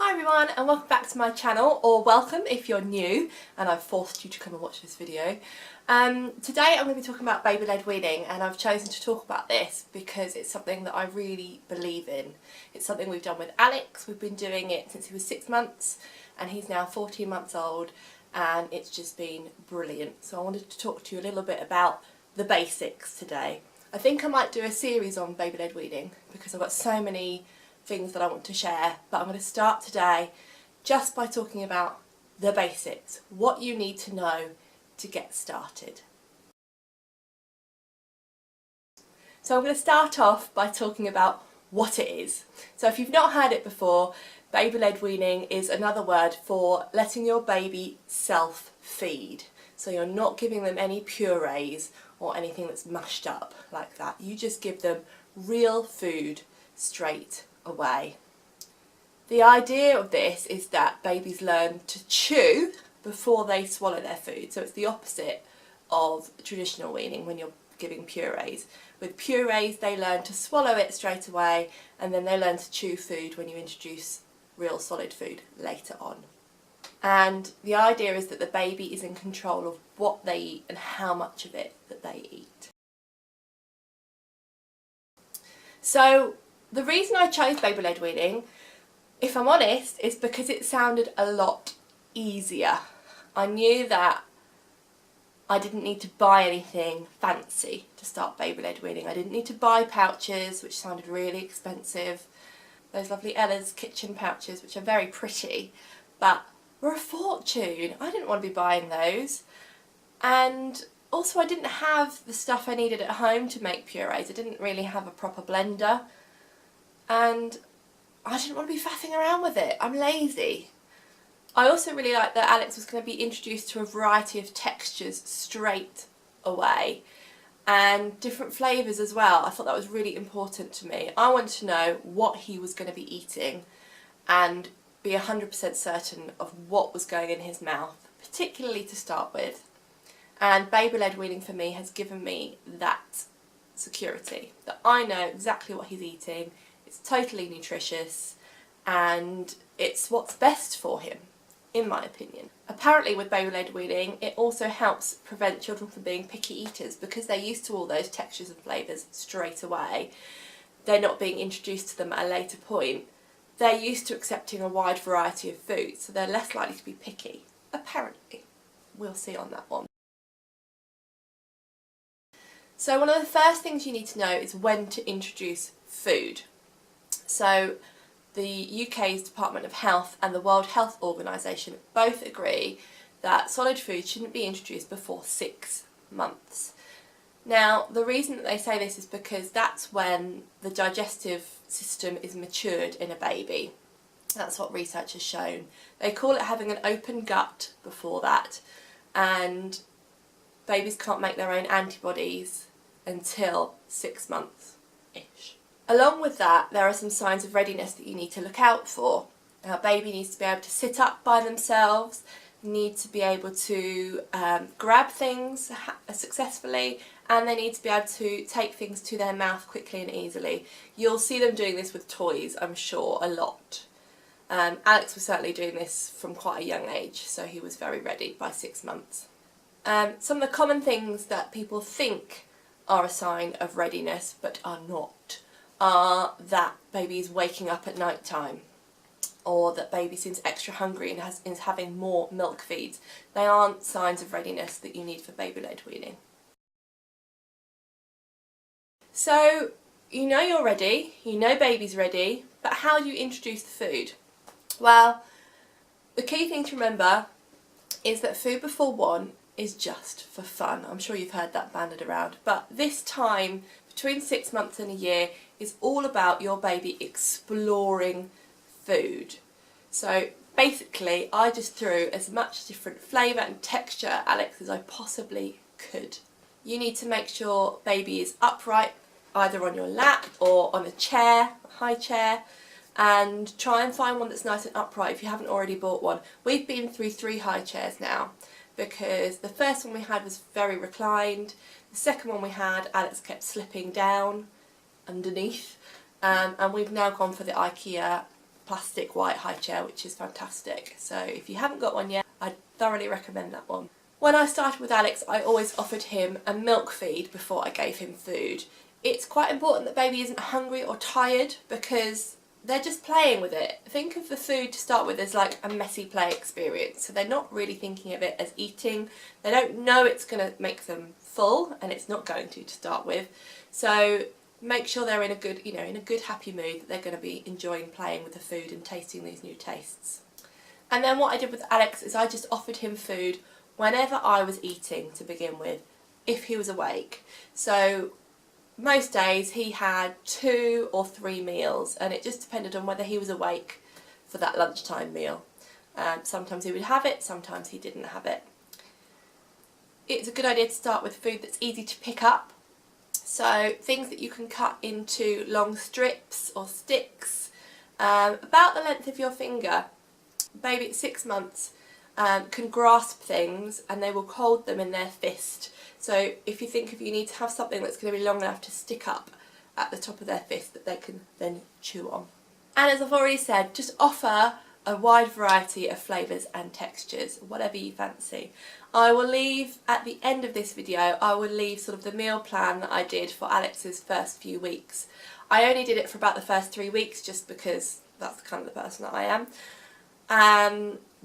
Hi everyone and welcome back to my channel, or welcome if you're new and I've forced you to come and watch this video. Today I'm going to be talking about baby-led weaning, and I've chosen to talk about this because it's something that I really believe in. It's something we've done with Alex. We've been doing it since he was 6 months and he's now 14 months old, and it's just been brilliant. So I wanted to talk to you a little bit about the basics today. I think I might do a series on baby-led weaning because I've got so many things that I want to share, but I'm going to start today just by talking about the basics, what you need to know to get started. So I'm going to start off by talking about what it is. So if you've not heard it before, baby-led weaning is another word for letting your baby self-feed. So you're not giving them any purees or anything that's mashed up like that. You just give them real food straight away. The idea of this is that babies learn to chew before they swallow their food. So it's the opposite of traditional weaning when you're giving purees. With purees they learn to swallow it straight away, and then they learn to chew food when you introduce real solid food later on. And the idea is that the baby is in control of what they eat and how much of it that they eat. So the reason I chose baby-led weaning, if I'm honest, is because it sounded a lot easier. I knew that I didn't need to buy anything fancy to start baby-led weaning. I didn't need to buy pouches, which sounded really expensive. Those lovely Ella's Kitchen pouches, which are very pretty, but were a fortune. I didn't want to be buying those. And also I didn't have the stuff I needed at home to make purees. I didn't really have a proper blender. And I didn't want to be faffing around with it. I'm lazy. I also really liked that Alex was going to be introduced to a variety of textures straight away, and different flavours as well. I thought that was really important to me. I wanted to know what he was going to be eating and be 100% certain of what was going in his mouth, particularly to start with. And baby-led weaning for me has given me that security, that I know exactly what he's eating. It's totally nutritious and it's what's best for him, in my opinion. Apparently with baby-led weaning it also helps prevent children from being picky eaters, because they're used to all those textures and flavours straight away. They're not being introduced to them at a later point. They're used to accepting a wide variety of foods, so they're less likely to be picky, apparently. We'll see on that one. So one of the first things you need to know is when to introduce food. So the UK's Department of Health and the World Health Organisation both agree that solid food shouldn't be introduced before 6 months. Now the reason that they say this is because that's when the digestive system is matured in a baby. That's what research has shown. They call it having an open gut before that, and babies can't make their own antibodies until 6 months-ish. Along with that, there are some signs of readiness that you need to look out for. Now, a baby needs to be able to sit up by themselves, need to be able to grab things successfully, and they need to be able to take things to their mouth quickly and easily. You'll see them doing this with toys, I'm sure, a lot. Alex was certainly doing this from quite a young age, so he was very ready by 6 months. Some of the common things that people think are a sign of readiness but are not are that baby is waking up at night time, or that baby seems extra hungry and is having more milk feeds. They aren't signs of readiness that you need for baby-led weaning. So you know you're ready, you know baby's ready, but how do you introduce the food? Well, the key thing to remember is that food before 1 is just for fun. I'm sure you've heard that banded around, but this time between 6 months and a year is all about your baby exploring food. So basically I just threw as much different flavour and texture at Alex as I possibly could. You need to make sure baby is upright, either on your lap or on a chair, a high chair, and try and find one that's nice and upright if you haven't already bought one. We've been through 3 high chairs now, because the first one we had was very reclined. The second one we had, Alex kept slipping down underneath, and we've now gone for the IKEA plastic white high chair, which is fantastic. So if you haven't got one yet, I'd thoroughly recommend that one. When I started with Alex, I always offered him a milk feed before I gave him food. It's quite important that baby isn't hungry or tired because they're just playing with it. Think of the food to start with as like a messy play experience. So they're not really thinking of it as eating. They don't know it's going to make them full, and it's not going to start with. So make sure they're in a good, in a good happy mood, that they're going to be enjoying playing with the food and tasting these new tastes. And then what I did with Alex is I just offered him food whenever I was eating to begin with, if he was awake. So most days he had 2 or 3 meals, and it just depended on whether he was awake for that lunchtime meal. Sometimes he would have it, sometimes he didn't have it. It's a good idea to start with food that's easy to pick up. So things that you can cut into long strips or sticks, about the length of your finger. Baby at 6 months can grasp things and they will hold them in their fist. So if you think you need to have something that's going to be long enough to stick up at the top of their fist that they can then chew on. And as I've already said, just offer a wide variety of flavours and textures, whatever you fancy. I will leave, at the end of this video, I will leave sort of the meal plan that I did for Alex's first few weeks. I only did it for about the first 3 weeks just because that's kind of the person that I am.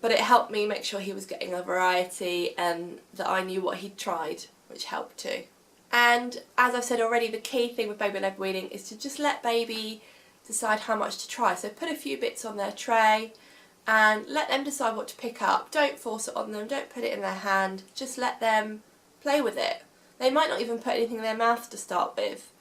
But it helped me make sure he was getting a variety and that I knew what he'd tried, which helped too. And as I've said already, the key thing with baby-led weaning is to just let baby decide how much to try. So put a few bits on their tray and let them decide what to pick up. Don't force it on them, don't put it in their hand, just let them play with it. They might not even put anything in their mouth to start with,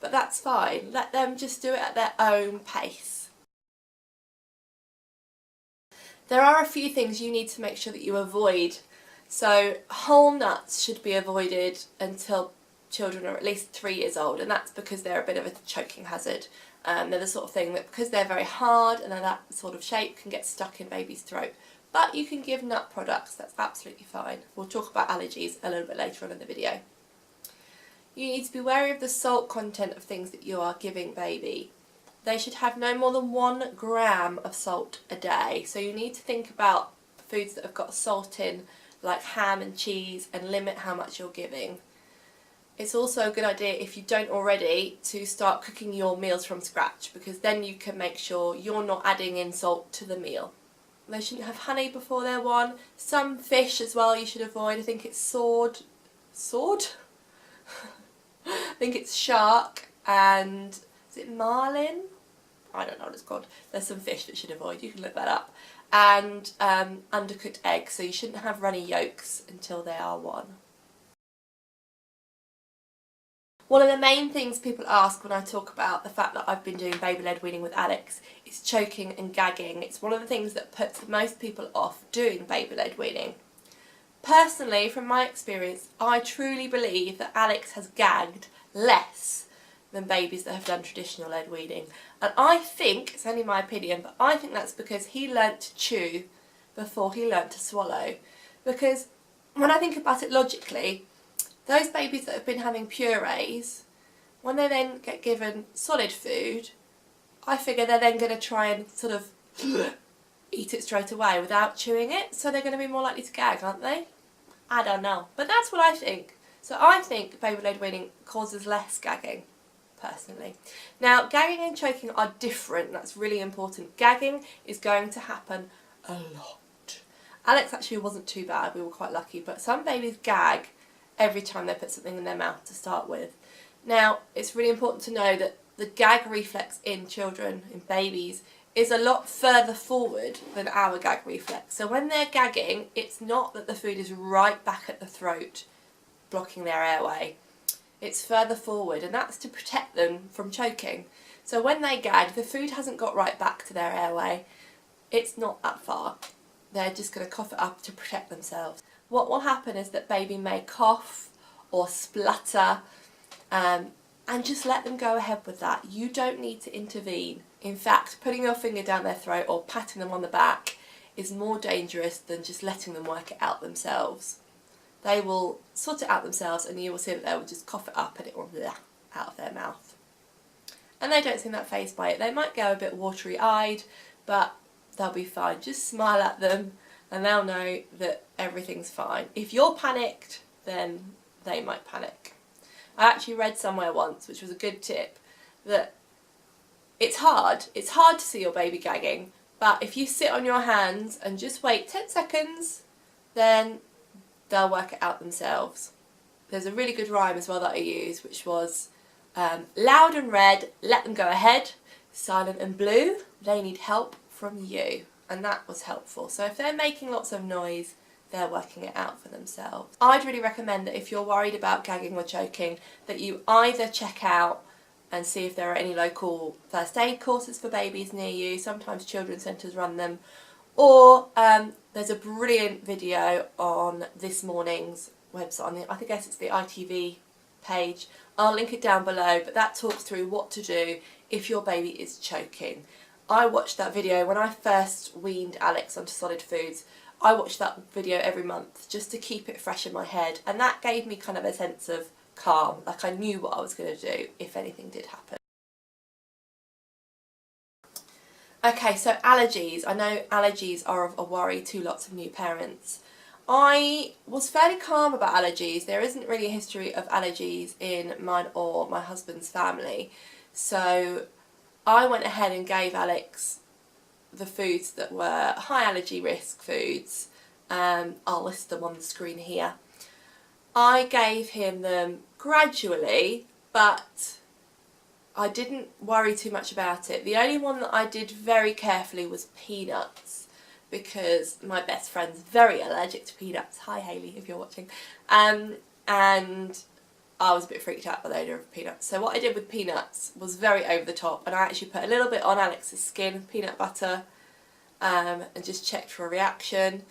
but that's fine. Let them just do it at their own pace. There are a few things you need to make sure that you avoid. So whole nuts should be avoided until children are at least 3 years old, and that's because they're a bit of a choking hazard. They're the sort of thing that, because they're very hard and they're that sort of shape, can get stuck in baby's throat. But you can give nut products, that's absolutely fine. We'll talk about allergies a little bit later on in the video. You need to be wary of the salt content of things that you are giving baby. They should have no more than 1 gram of salt a day. So you need to think about foods that have got salt in, like ham and cheese, and limit how much you're giving. It's also a good idea, if you don't already, to start cooking your meals from scratch, because then you can make sure you're not adding in salt to the meal. They shouldn't have honey before they're 1. Some fish as well you should avoid. I think it's sword? I think it's shark and is it marlin? I don't know what it's called. There's some fish that you should avoid, you can look that up. And undercooked eggs, so you shouldn't have runny yolks until they are 1. One of the main things people ask when I talk about the fact that I've been doing baby-led weaning with Alex is choking and gagging. It's one of the things that puts most people off doing baby-led weaning. Personally, from my experience, I truly believe that Alex has gagged less than babies that have done traditional lead weaning. And I think, it's only my opinion, but I think that's because he learnt to chew before he learnt to swallow. Because when I think about it logically, those babies that have been having purees, when they then get given solid food, I figure they're then going to try and sort of eat it straight away without chewing it, so they're going to be more likely to gag, aren't they? I don't know, but that's what I think. So I think baby-led weaning causes less gagging, personally. Now, gagging and choking are different, that's really important. Gagging is going to happen a lot. Alex actually wasn't too bad, we were quite lucky, but some babies gag every time they put something in their mouth to start with. Now, it's really important to know that the gag reflex in children, in babies, is a lot further forward than our gag reflex. So when they're gagging, it's not that the food is right back at the throat, blocking their airway. It's further forward, and that's to protect them from choking. So when they gag, the food hasn't got right back to their airway. It's not that far. They're just going to cough it up to protect themselves. What will happen is that baby may cough or splutter, and just let them go ahead with that. You don't need to intervene. In fact, putting your finger down their throat or patting them on the back is more dangerous than just letting them work it out themselves. They will sort it out themselves, and you will see that they will just cough it up and it will bleh out of their mouth. And they don't seem that fazed by it. They might go a bit watery-eyed, but they'll be fine. Just smile at them and they'll know that everything's fine. If you're panicked, then they might panic. I actually read somewhere once, which was a good tip, that it's hard to see your baby gagging, but if you sit on your hands and just wait 10 seconds, then they'll work it out themselves. There's a really good rhyme as well that I use, which was loud and red, let them go ahead, silent and blue, they need help from you. And that was helpful. So if they're making lots of noise, they're working it out for themselves. I'd really recommend that if you're worried about gagging or choking, that you either check out and see if there are any local first aid courses for babies near you. Sometimes children's centres run them. Or there's a brilliant video on This Morning's website. I guess it's the ITV page. I'll link it down below, but that talks through what to do if your baby is choking. I watched that video when I first weaned Alex onto solid foods. I watched that video every month just to keep it fresh in my head, and that gave me kind of a sense of calm, like I knew what I was going to do if anything did happen. Okay, so allergies. I know allergies are a worry to lots of new parents. I was fairly calm about allergies. There isn't really a history of allergies in mine or my husband's family, so I went ahead and gave Alex the foods that were high allergy risk foods. I'll list them on the screen here. I gave him them gradually, but I didn't worry too much about it. The only one that I did very carefully was peanuts, because my best friend's very allergic to peanuts. Hi Hayley, if you're watching. And I was a bit freaked out by the odour of peanuts. So what I did with peanuts was very over the top, and I actually put a little bit on Alex's skin, peanut butter, and just checked for a reaction.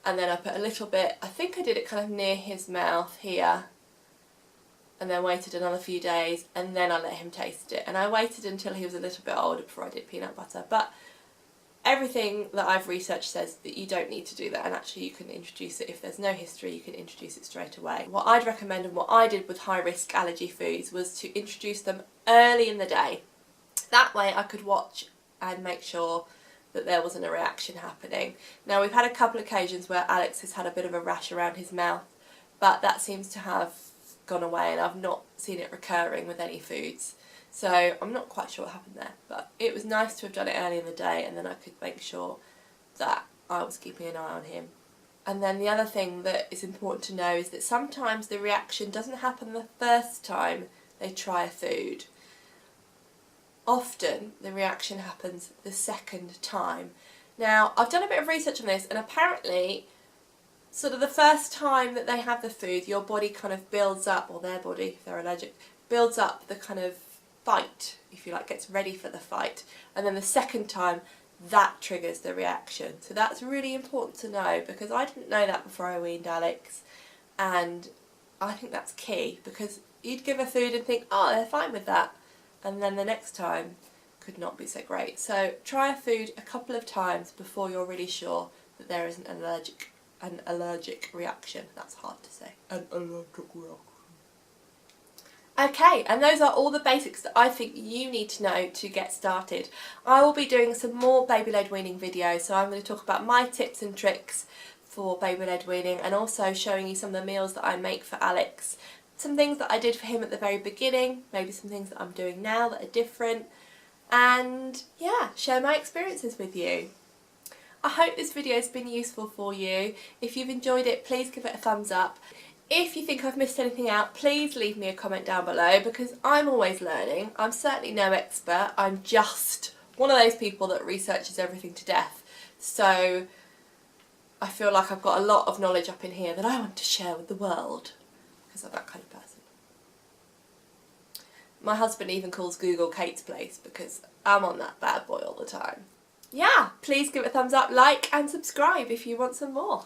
And then I put a little bit, I think I did it kind of near his mouth here, and then waited another few days, and then I let him taste it. And I waited until he was a little bit older before I did peanut butter. But everything that I've researched says that you don't need to do that, and actually you can introduce it if there's no history, you can introduce it straight away. What I'd recommend, and what I did with high risk allergy foods, was to introduce them early in the day. That way I could watch and make sure that there wasn't a reaction happening. Now, we've had a couple of occasions where Alex has had a bit of a rash around his mouth, but that seems to have gone away, and I've not seen it recurring with any foods. So I'm not quite sure what happened there, but it was nice to have done it early in the day, and then I could make sure that I was keeping an eye on him. And then the other thing that is important to know is that sometimes the reaction doesn't happen the first time they try a food. Often the reaction happens the second time. Now, I've done a bit of research on this, and apparently sort of the first time that they have the food, your body kind of builds up, or their body, if they're allergic, builds up the kind of fight, if you like, gets ready for the fight. And then the second time, that triggers the reaction. So that's really important to know, because I didn't know that before I weaned Alex, and I think that's key, because you'd give a food and think, oh, they're fine with that, and then the next time could not be so great. So try a food a couple of times before you're really sure that there isn't an allergic reaction. That's hard to say. An allergic reaction. Okay, and those are all the basics that I think you need to know to get started. I will be doing some more baby-led weaning videos, so I'm going to talk about my tips and tricks for baby-led weaning, and also showing you some of the meals that I make for Alex. Some things that I did for him at the very beginning, maybe some things that I'm doing now that are different, and yeah, share my experiences with you. I hope this video has been useful for you. If you've enjoyed it, please give it a thumbs up. If you think I've missed anything out, please leave me a comment down below, because I'm always learning. I'm certainly no expert. I'm just one of those people that researches everything to death. So I feel like I've got a lot of knowledge up in here that I want to share with the world, because I'm that kind of person. My husband even calls Google Kate's place, because I'm on that bad boy all the time. Yeah, please give it a thumbs up, like and subscribe if you want some more.